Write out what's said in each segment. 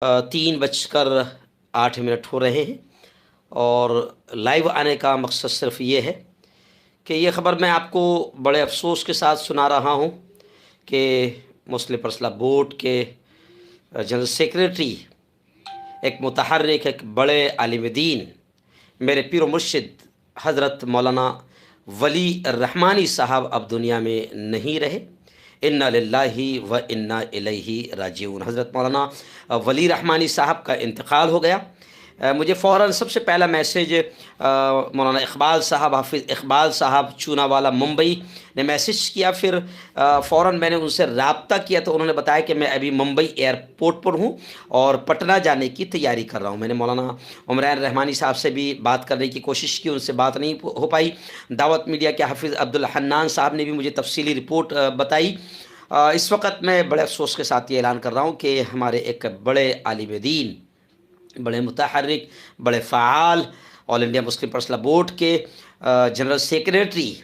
3:08 हो रहे हैं और लाइव आने का मकसद सिर्फ ये है कि ये ख़बर मैं आपको बड़े अफसोस के साथ सुना रहा हूँ कि मुस्लिम पर्सनल बोर्ड के जनरल सेक्रेटरी, एक मुतहर्रिक, एक बड़े आलिम दीन, मेरे पीर व मुर्शिद हज़रत मौलाना वली रहमानी साहब अब दुनिया में नहीं रहे। इन्ना लिल्लाहि व इन्ना इलैहि राजिऊन। हज़रत मौलाना वली रहमानी साहब का इंतकाल हो गया। मुझे फ़ौरन सबसे पहला मैसेज मौलाना इकबाल साहब, हाफिज़ इकबाल साहब चूनावाला मुंबई ने मैसेज किया। फिर फ़ौरन मैंने उनसे रब्ता किया तो उन्होंने बताया कि मैं अभी मुंबई एयरपोर्ट पर हूँ और पटना जाने की तैयारी कर रहा हूँ। मैंने मौलाना उमरान रहमानी साहब से भी बात करने की कोशिश की, उनसे बात नहीं हो पाई। दावत मीडिया के हाफिज़ अब्दुल हन्नान साहब ने भी मुझे तफसीली रिपोर्ट बताई। इस वक्त मैं बड़े अफसोस के साथ ये ऐलान कर रहा हूँ कि हमारे एक बड़े आलिम दीन, बड़े मुतहर्रिक, बड़े fall, all India Muslim personal board के जनरल सेक्रेटरी,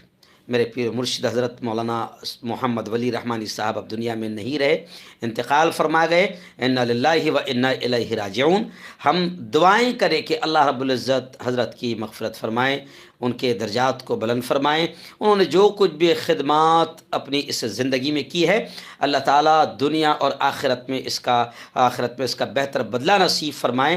मेरे पीर मुर्शिद हज़रत मौलाना मोहम्मद वली रहमानी साहब अब दुनिया में नहीं रहे, इंतकाल फरमा गए। इन्ना लिल्लाहि व इन्ना इलैहि राजिऊन। हम दुआएं करें कि अल्लाह रब्बुल इज़्ज़त हज़रत की मग़फ़िरत फ़रमाएँ, उनके दर्जात को बुलंद फ़रमाएँ। उन्होंने जो कुछ भी खिदमात अपनी इस ज़िंदगी में की है, अल्लाह ताला दुनिया और आखिरत में इसका बेहतर बदला नसीब फ़रमाएँ।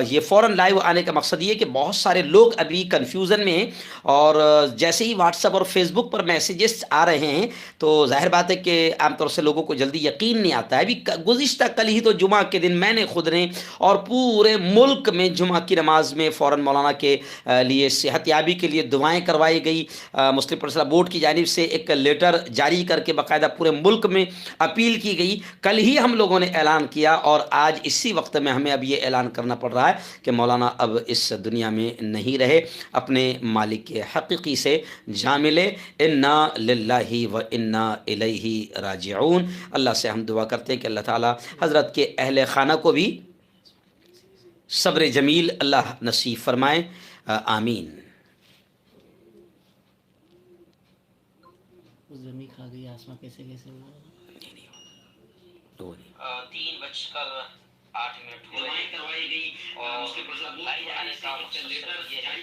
ये फ़ौरन लाइव आने का मकसद ये है कि बहुत सारे लोग अभी कन्फ्यूज़न में हैं और जैसे ही व्हाट्सएप और फेसबुक पर मैसेजेस आ रहे हैं तो ज़ाहिर बात है कि आमतौर से लोगों को जल्दी यकीन नहीं आता है। अभी गुज़िश्ता कल ही तो जुमा के दिन मैंने खुद ने और पूरे मुल्क में जुमा की नमाज में फ़ौरन मौलाना के लिए सेहतयाबी के लिए दुआएं करवाई गई। मुस्लिम पर्सनल बोर्ड की जानिब से एक लेटर जारी करके बाकायदा पूरे मुल्क में अपील की गई। कल ही हम लोगों ने ऐलान किया और आज इसी वक्त में हमें अब ये ऐलान करना पड़ रहा है कि मौलाना अब इस दुनिया में नहीं रहे, अपने मालिक के हकीकी से जा मिले। इन्ना लिल्लाहि व इन्ना इलैहि राजिऊन। अल्लाह से हम दुआ करते हैं कि अल्लाह ताला हज़रत के अहले खाना को भी सब्र जमील अल्लाह नसीब फरमाए। आमीन। जमी खा गई आसमां कैसे कैसे हुआ। 3:08 हो रहे हैं करवाई गई और लाइव आने का मकसद ये है